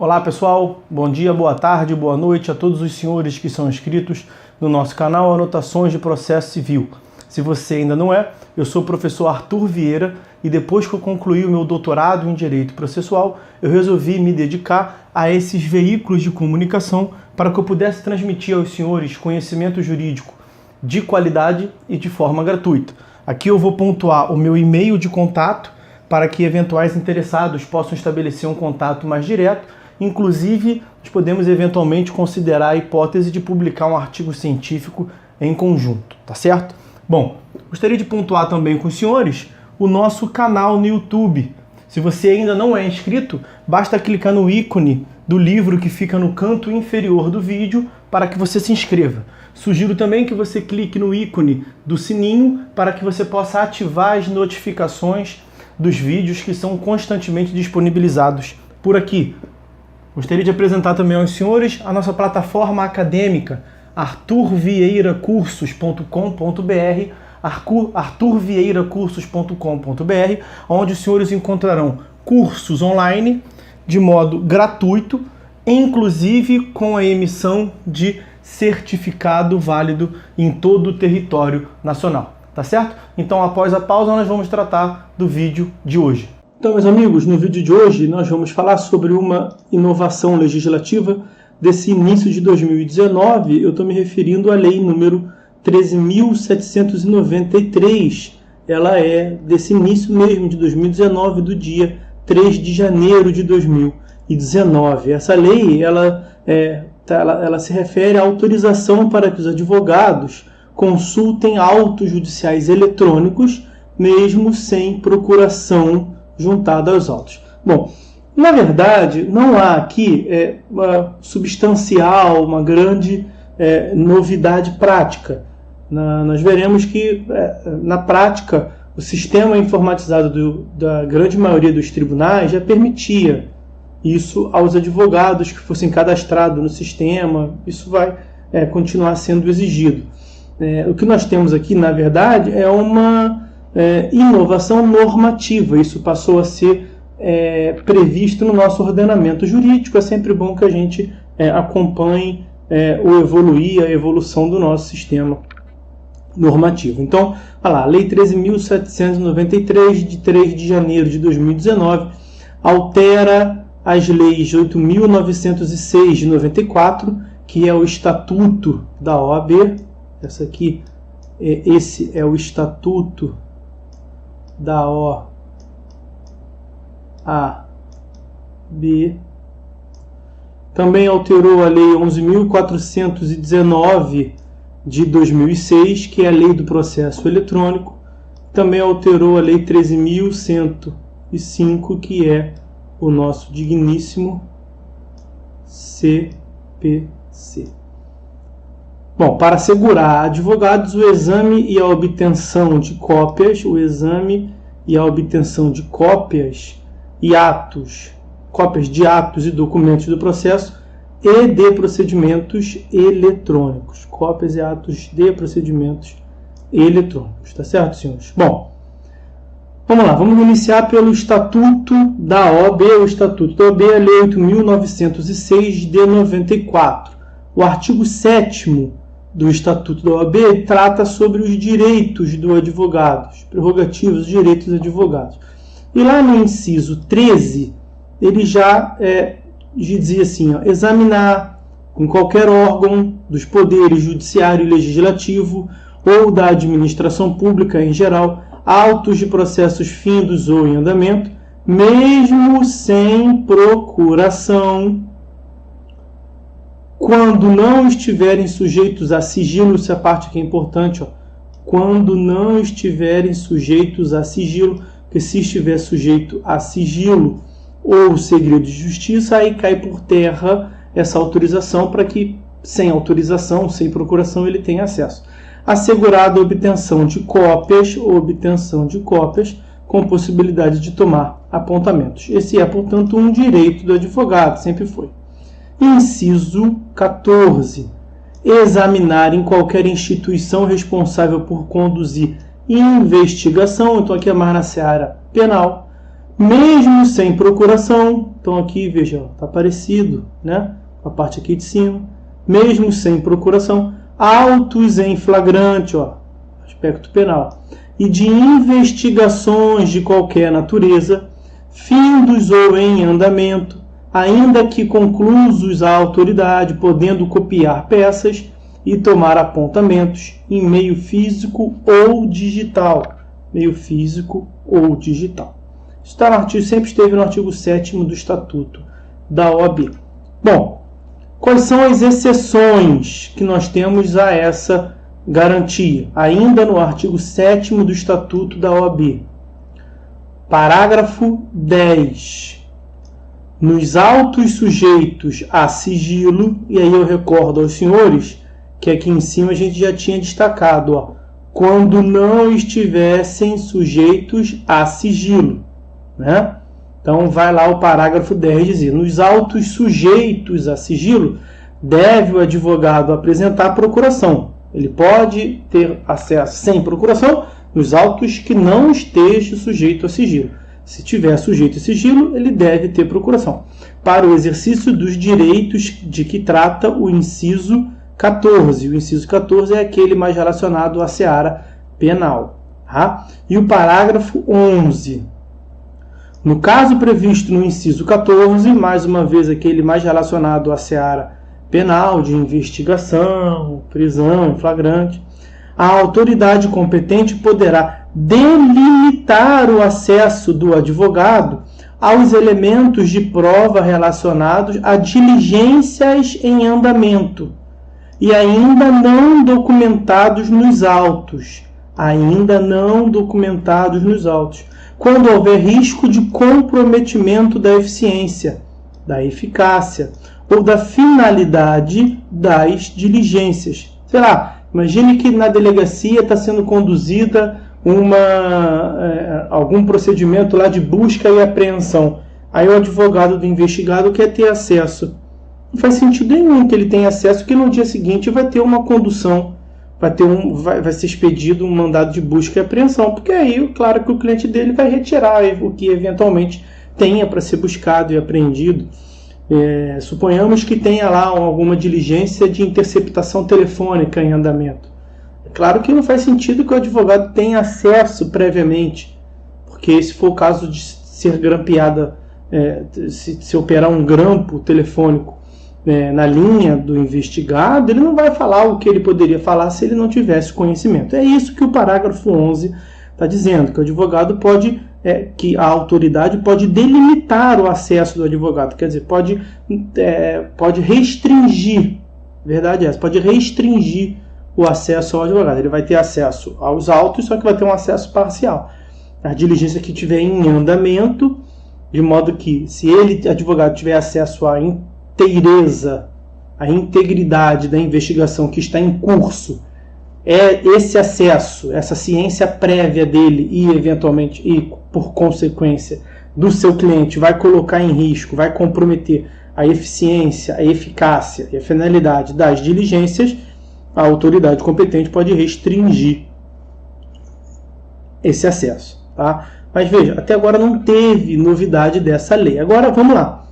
Olá pessoal, bom dia, boa tarde, boa noite a todos os senhores que são inscritos no nosso canal Anotações de Processo Civil. Se você ainda não é, eu sou o professor Arthur Vieira e depois que eu concluí o meu doutorado em Direito Processual, eu resolvi me dedicar a esses veículos de comunicação para que eu pudesse transmitir aos senhores conhecimento jurídico de qualidade e de forma gratuita. Aqui eu vou pontuar o meu e-mail de contato para que eventuais interessados possam estabelecer um contato mais direto. Inclusive, nós podemos eventualmente considerar a hipótese de publicar um artigo científico em conjunto, tá certo? Bom, gostaria de pontuar também com os senhores o nosso canal no YouTube. Se você ainda não é inscrito, basta clicar no ícone do livro que fica no canto inferior do vídeo para que você se inscreva. Sugiro também que você clique no ícone do sininho para que você possa ativar as notificações dos vídeos que são constantemente disponibilizados por aqui. Gostaria de apresentar também aos senhores a nossa plataforma acadêmica arturvieiracursos.com.br, arturvieiracursos.com.br, onde os senhores encontrarão cursos online de modo gratuito, inclusive com a emissão de certificado válido em todo o território nacional, tá certo? Então, após a pausa, nós vamos tratar do vídeo de hoje. Então, meus amigos, no vídeo de hoje nós vamos falar sobre uma inovação legislativa desse início de 2019. Eu estou me referindo à lei número 13.793. Ela é desse início mesmo de 2019, do dia 3 de janeiro de 2019. Essa lei ela se refere à autorização para que os advogados consultem autos judiciais eletrônicos, mesmo sem procuração juntada aos autos. Bom, na verdade, não há aqui uma substancial, uma grande novidade prática. Nós veremos que, na prática, o sistema informatizado da grande maioria dos tribunais já permitia isso aos advogados que fossem cadastrados no sistema. Isso vai continuar sendo exigido. O que nós temos aqui, na verdade, é uma inovação normativa. Isso passou a ser previsto no nosso ordenamento jurídico. É sempre bom que a gente acompanhe o evoluir, a evolução do nosso sistema normativo. Então, olha lá, a Lei 13.793, de 3 de janeiro de 2019, altera as leis 8.906 de 94, que é o Estatuto da OAB. Esse é o Estatuto da OAB. Também alterou a Lei 11.419 de 2006, que é a Lei do Processo Eletrônico. Também alterou a Lei 13.105, que é o nosso digníssimo CPC. Bom, para assegurar a advogados o exame e a obtenção de cópias, e atos, cópias de atos e documentos do processo e de procedimentos eletrônicos. Cópias e atos de procedimentos eletrônicos. Tá certo, senhores? Bom, vamos lá. Vamos iniciar pelo Estatuto da OAB. O Estatuto da OAB é a Lei 8.906 de 94. O artigo 7º do Estatuto da OAB trata sobre os direitos do advogado, as prerrogativas, os direitos dos advogados. E lá no inciso 13, ele já dizia assim, examinar em qualquer órgão dos poderes judiciário e legislativo ou da administração pública em geral, autos de processos findos ou em andamento, mesmo sem procuração, quando não estiverem sujeitos a sigilo. Essa parte aqui é importante, quando não estiverem sujeitos a sigilo, porque se estiver sujeito a sigilo ou segredo de justiça, aí cai por terra essa autorização, para que sem autorização, sem procuração, ele tenha acesso. Assegurada a obtenção de cópias com possibilidade de tomar apontamentos. Esse é, portanto, um direito do advogado, sempre foi. Inciso 14. Examinar em qualquer instituição responsável por conduzir investigação, então aqui é mais na seara penal, mesmo sem procuração. Então aqui, veja, está parecido, né? Com a parte aqui de cima. Mesmo sem procuração, autos em flagrante, ó, aspecto penal, e de investigações de qualquer natureza, findos ou em andamento, ainda que conclusos à autoridade, podendo copiar peças e tomar apontamentos em meio físico ou digital. Meio físico ou digital. Isso está no artigo, sempre esteve no artigo 7º do Estatuto da OAB. Bom, quais são as exceções que nós temos a essa garantia? Ainda no artigo 7º do Estatuto da OAB. Parágrafo 10. Nos autos sujeitos a sigilo, e aí eu recordo aos senhores que aqui em cima a gente já tinha destacado, ó, quando não estivessem sujeitos a sigilo, né? Então vai lá o parágrafo 10 dizer: nos autos sujeitos a sigilo, deve o advogado apresentar a procuração. Ele pode ter acesso sem procuração nos autos que não esteja sujeito a sigilo. Se tiver sujeito a sigilo, ele deve ter procuração para o exercício dos direitos de que trata o inciso 14. O inciso 14 é aquele mais relacionado à seara penal. Tá? E o parágrafo 11. No caso previsto no inciso 14, mais uma vez aquele mais relacionado à seara penal, de investigação, prisão, flagrante, a autoridade competente poderá delimitar o acesso do advogado aos elementos de prova relacionados a diligências em andamento e ainda não documentados nos autos. Ainda não documentados nos autos. Quando houver risco de comprometimento da eficiência, da eficácia ou da finalidade das diligências. Sei lá, imagine que na delegacia está sendo conduzida algum procedimento lá de busca e apreensão. Aí o advogado do investigado quer ter acesso. Não faz sentido nenhum que ele tenha acesso, porque no dia seguinte vai ter uma condução, vai ser expedido um mandado de busca e apreensão, porque aí, claro que o cliente dele vai retirar o que eventualmente tenha para ser buscado e apreendido. Suponhamos que tenha lá alguma diligência de interceptação telefônica em andamento. É claro que não faz sentido que o advogado tenha acesso previamente, porque se for o caso de ser grampeada, se operar um grampo telefônico na linha do investigado, ele não vai falar o que ele poderia falar se ele não tivesse conhecimento. É isso que o parágrafo 11 está dizendo, que o advogado que a autoridade pode delimitar o acesso do advogado, quer dizer, pode restringir, verdade é essa, pode restringir o acesso ao advogado. Ele vai ter acesso aos autos, só que vai ter um acesso parcial. A diligência que estiver em andamento, de modo que, se ele, advogado, tiver acesso à inteireza, à integridade da investigação que está em curso, esse acesso, essa ciência prévia dele e, eventualmente, e por consequência, do seu cliente, vai colocar em risco, vai comprometer a eficiência, a eficácia e a finalidade das diligências, a autoridade competente pode restringir esse acesso. Tá? Mas veja, até agora não teve novidade dessa lei. Agora vamos lá.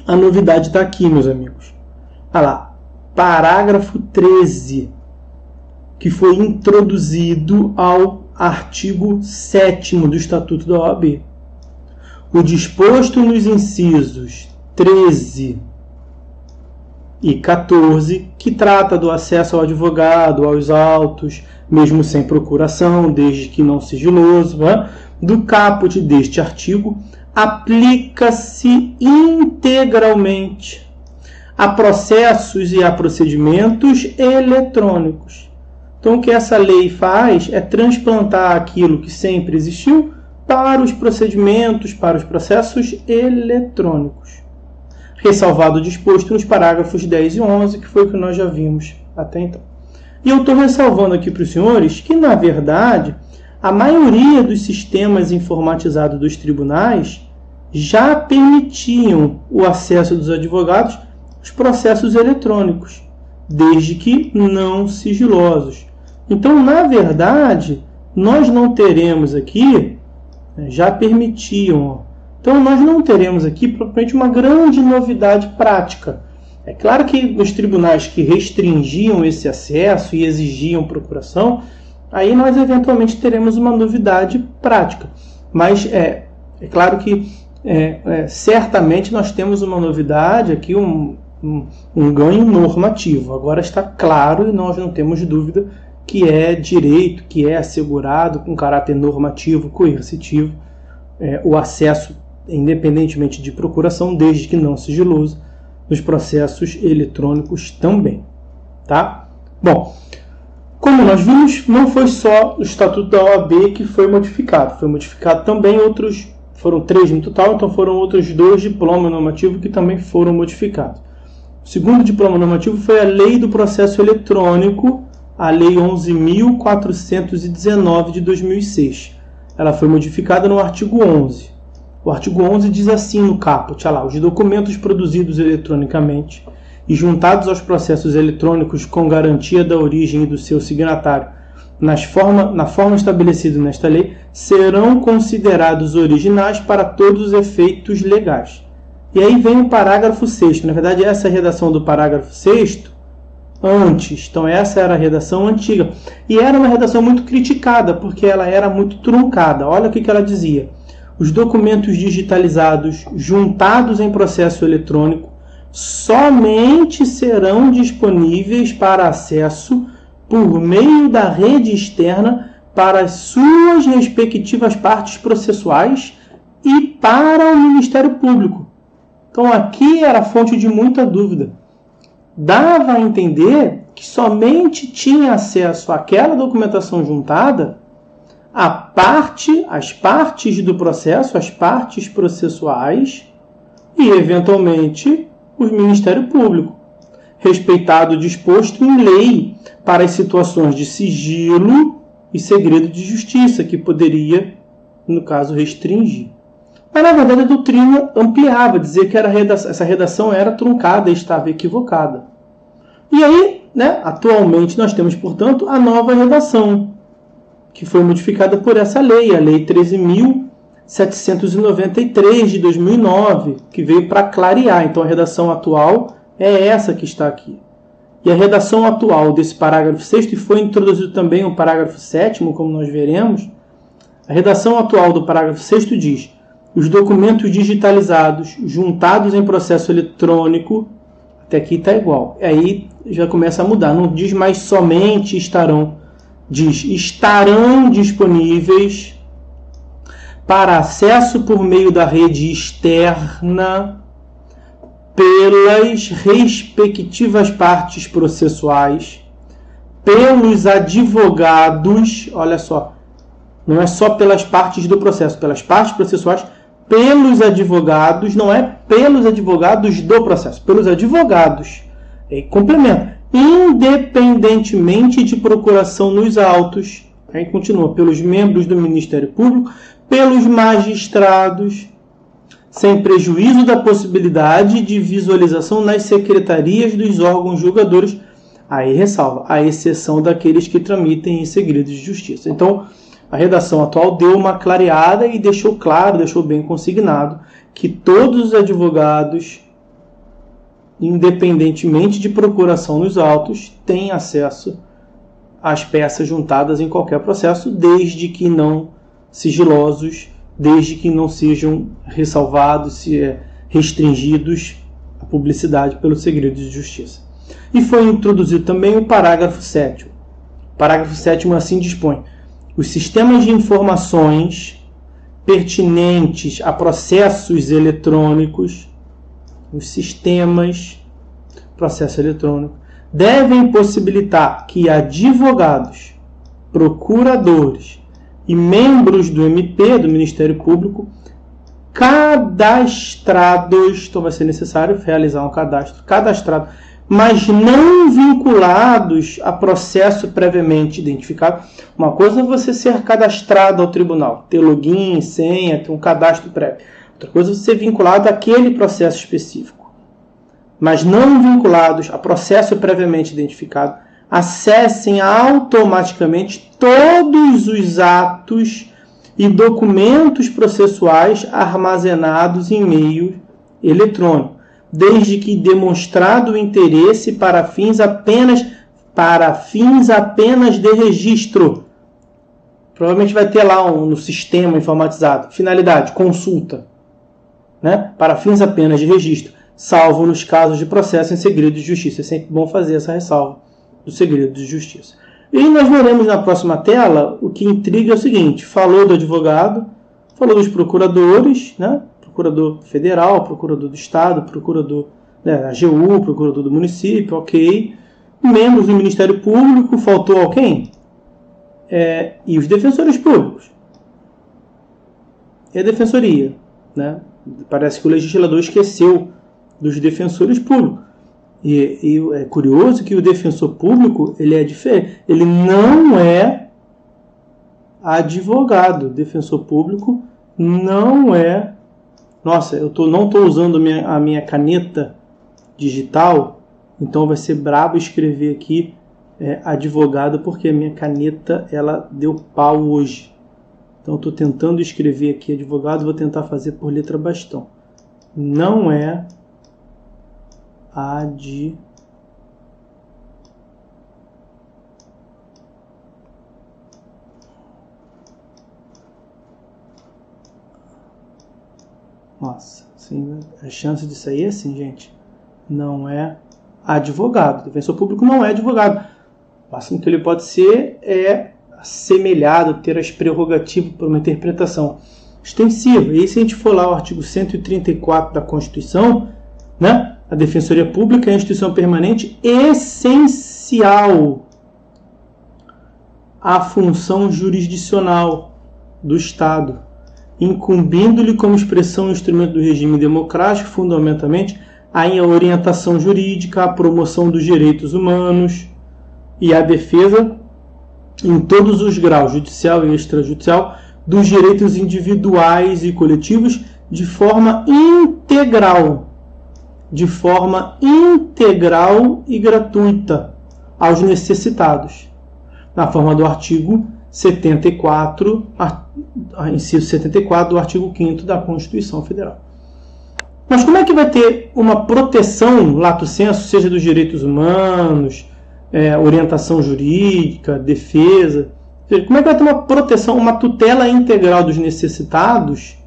A novidade está aqui, meus amigos. Olha lá, parágrafo 13, que foi introduzido ao artigo 7º do Estatuto da OAB. O disposto nos incisos 13 e 14, que trata do acesso ao advogado, aos autos, mesmo sem procuração, desde que não sigiloso, do caput deste artigo, aplica-se integralmente a processos e a procedimentos eletrônicos. Então, o que essa lei faz é transplantar aquilo que sempre existiu para os procedimentos, para os processos eletrônicos. Ressalvado o disposto nos parágrafos 10 e 11, que foi o que nós já vimos até então. E eu estou ressalvando aqui para os senhores que, na verdade, a maioria dos sistemas informatizados dos tribunais já permitiam o acesso dos advogados aos processos eletrônicos, desde que não sigilosos. Então, na verdade, nós não teremos aqui já permitiam. Então nós não teremos aqui propriamente uma grande novidade prática. É claro que nos tribunais que restringiam esse acesso e exigiam procuração, aí nós eventualmente teremos uma novidade prática. Mas é claro que certamente nós temos uma novidade aqui, um ganho normativo. Agora está claro e nós não temos dúvida que é direito, que é assegurado com caráter normativo, coercitivo, o acesso, independentemente de procuração, desde que não sigiloso, nos processos eletrônicos também. Tá? Bom, como nós vimos, não foi só o Estatuto da OAB que foi modificado. Foi modificado também foram 3 no total, então foram outros 2 diplomas normativos que também foram modificados. O segundo diploma normativo foi a Lei do Processo Eletrônico, a Lei 11.419 de 2006. Ela foi modificada no artigo 11. O artigo 11 diz assim no caput, os documentos produzidos eletronicamente e juntados aos processos eletrônicos com garantia da origem e do seu signatário na forma estabelecida nesta lei, serão considerados originais para todos os efeitos legais. E aí vem o parágrafo 6º. Na verdade, essa é a redação do parágrafo 6º antes. Então, essa era a redação antiga. E era uma redação muito criticada, porque ela era muito truncada. Olha o que ela dizia. Os documentos digitalizados juntados em processo eletrônico somente serão disponíveis para acesso por meio da rede externa para as suas respectivas partes processuais e para o Ministério Público. Então aqui era fonte de muita dúvida. Dava a entender que somente tinha acesso àquela documentação juntada as partes do processo, as partes processuais e, eventualmente, o Ministério Público, respeitado o disposto em lei para as situações de sigilo e segredo de justiça, que poderia, no caso, restringir. Mas, na verdade, a doutrina ampliava, dizia que essa redação era truncada e estava equivocada. E aí, atualmente, nós temos, portanto, a nova redação, que foi modificada por essa lei, a Lei 13.793 de 2009, que veio para clarear. Então, a redação atual é essa que está aqui. E a redação atual desse parágrafo 6º, e foi introduzido também o parágrafo 7º, como nós veremos, a redação atual do parágrafo 6º diz: os documentos digitalizados, juntados em processo eletrônico, até aqui está igual. Aí já começa a mudar, não diz mais somente estarão, diz estarão disponíveis para acesso por meio da rede externa pelas respectivas partes processuais, pelos advogados, olha só, não é só pelas partes do processo, pelas partes processuais, pelos advogados, não é pelos advogados do processo, pelos advogados, e complementa, independentemente de procuração nos autos, aí continua, pelos membros do Ministério Público, pelos magistrados, sem prejuízo da possibilidade de visualização nas secretarias dos órgãos julgadores, aí ressalva, à exceção daqueles que tramitem em segredo de justiça. Então, a redação atual deu uma clareada e deixou claro, deixou bem consignado, que todos os advogados, independentemente de procuração nos autos, têm acesso às peças juntadas em qualquer processo, desde que não sigilosos, desde que não sejam ressalvados, restringidos à publicidade pelo segredo de justiça. E foi introduzido também o parágrafo 7º. O parágrafo 7º assim dispõe: os sistemas de informações pertinentes a processos eletrônicos, os sistemas processo eletrônico, devem possibilitar que advogados, procuradores e membros do MP, do Ministério Público, cadastrados, então vai ser necessário realizar um cadastro, cadastrado, mas não vinculados a processo previamente identificado. Uma coisa é você ser cadastrado ao tribunal, ter login, senha, ter um cadastro prévio. Outra coisa é você ser vinculado àquele processo específico. Mas não vinculados a processo previamente identificado, acessem automaticamente todos os atos e documentos processuais armazenados em meio eletrônico, desde que demonstrado o interesse para fins apenas de registro. Provavelmente vai ter lá no sistema informatizado, finalidade, consulta, né? Para fins apenas de registro, salvo nos casos de processo em segredo de justiça. É sempre bom fazer essa ressalva do segredo de justiça. E nós veremos na próxima tela, o que intriga é o seguinte: falou do advogado, falou dos procuradores, né? Procurador federal, procurador do estado, procurador da AGU, procurador do município, ok. Membros do Ministério Público, faltou alguém? E os defensores públicos. E a defensoria, né? Parece que o legislador esqueceu dos defensores públicos. E é curioso que o defensor público, ele é diferente. Ele não é advogado. O defensor público não é... Nossa, eu não estou usando a minha caneta digital, então vai ser brabo escrever aqui advogado, porque a minha caneta ela deu pau hoje. Então eu estou tentando escrever aqui advogado, vou tentar fazer por letra bastão. Não é Nossa, assim, a chance de sair é assim, gente. Não é advogado. O defensor público não é advogado. O máximo que ele pode ser é assemelhado, ter as prerrogativas para uma interpretação extensiva. E se a gente for lá ao artigo 134 da Constituição, né? A Defensoria Pública é a instituição permanente essencial à função jurisdicional do Estado, incumbindo-lhe como expressão e instrumento do regime democrático, fundamentalmente, a orientação jurídica, a promoção dos direitos humanos e a defesa, em todos os graus, judicial e extrajudicial, dos direitos individuais e coletivos de forma integral e gratuita aos necessitados, na forma do artigo 74, inciso 74 do artigo 5º da Constituição Federal. Mas como é que vai ter uma proteção, lato sensu, seja dos direitos humanos, orientação jurídica, defesa? Como é que vai ter uma proteção, uma tutela integral dos necessitados?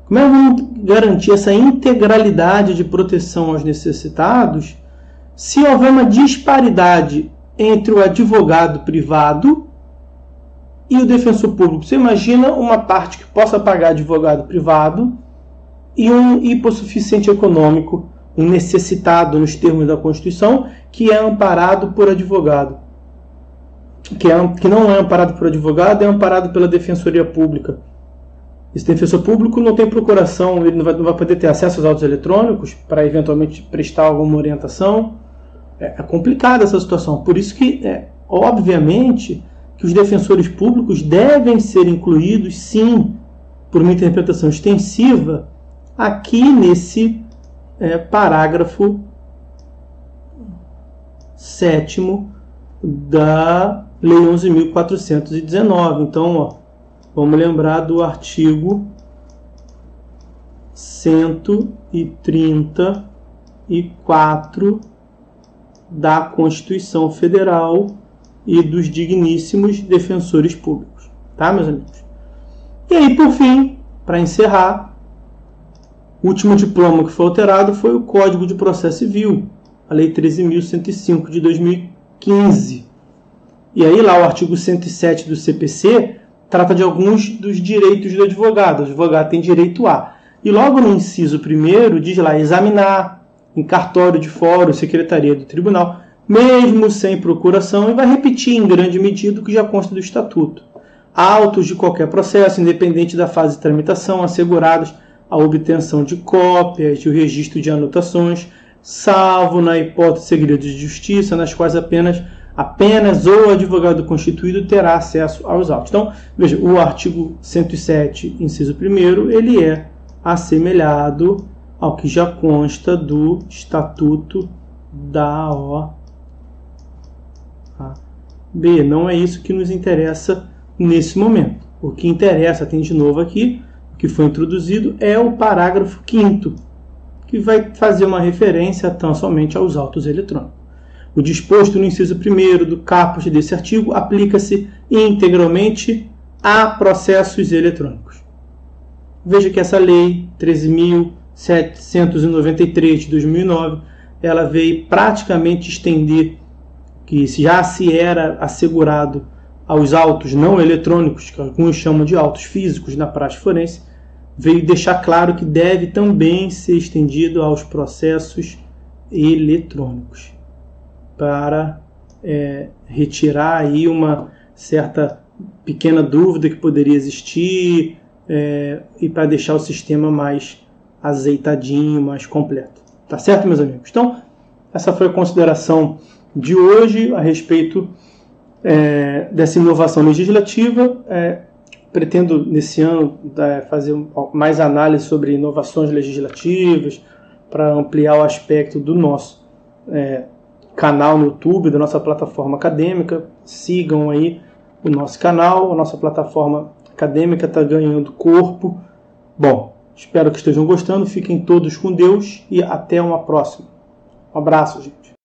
Como é que vamos garantir essa integralidade de proteção aos necessitados se houver uma disparidade entre o advogado privado e o defensor público? Você imagina uma parte que possa pagar advogado privado e um hipossuficiente econômico, um necessitado nos termos da Constituição, que é amparado por advogado. Que não é amparado por advogado, é amparado pela Defensoria Pública. Esse defensor público não tem procuração, ele não vai poder ter acesso aos autos eletrônicos para eventualmente prestar alguma orientação. É complicada essa situação. Por isso que, obviamente, que os defensores públicos devem ser incluídos, sim, por uma interpretação extensiva, aqui nesse parágrafo 7º da Lei 11.419. Então, vamos lembrar do artigo 134 da Constituição Federal e dos digníssimos defensores públicos. Tá, meus amigos? E aí, por fim, para encerrar, o último diploma que foi alterado foi o Código de Processo Civil, a Lei 13.105 de 2015. E aí lá o artigo 107 do CPC trata de alguns dos direitos do advogado. O advogado tem direito a. E logo no inciso 1º diz lá, examinar em cartório de fórum, secretaria do tribunal, mesmo sem procuração, e vai repetir em grande medida o que já consta do Estatuto. Autos de qualquer processo, independente da fase de tramitação, assegurados a obtenção de cópias e o registro de anotações, salvo na hipótese de segredo de justiça, nas quais apenas o advogado constituído terá acesso aos autos. Então, veja, o artigo 107, inciso 1º, ele é assemelhado ao que já consta do Estatuto da OAB. Não é isso que nos interessa nesse momento. O que interessa, tem de novo aqui, o que foi introduzido é o parágrafo 5º, que vai fazer uma referência tão somente aos autos eletrônicos. O disposto no inciso 1º do caput desse artigo aplica-se integralmente a processos eletrônicos. Veja que essa lei 13.793 de 2009, ela veio praticamente estender que já se era assegurado aos autos não eletrônicos, que alguns chamam de autos físicos na prática forense, veio deixar claro que deve também ser estendido aos processos eletrônicos, para retirar aí uma certa pequena dúvida que poderia existir e para deixar o sistema mais azeitadinho, mais completo. Tá certo, meus amigos? Então, essa foi a consideração de hoje a respeito dessa inovação legislativa. Pretendo, nesse ano, fazer mais análise sobre inovações legislativas para ampliar o aspecto do nosso canal no YouTube, da nossa plataforma acadêmica. Sigam aí o nosso canal, a nossa plataforma acadêmica está ganhando corpo. Bom, espero que estejam gostando, fiquem todos com Deus e até uma próxima. Um abraço, gente.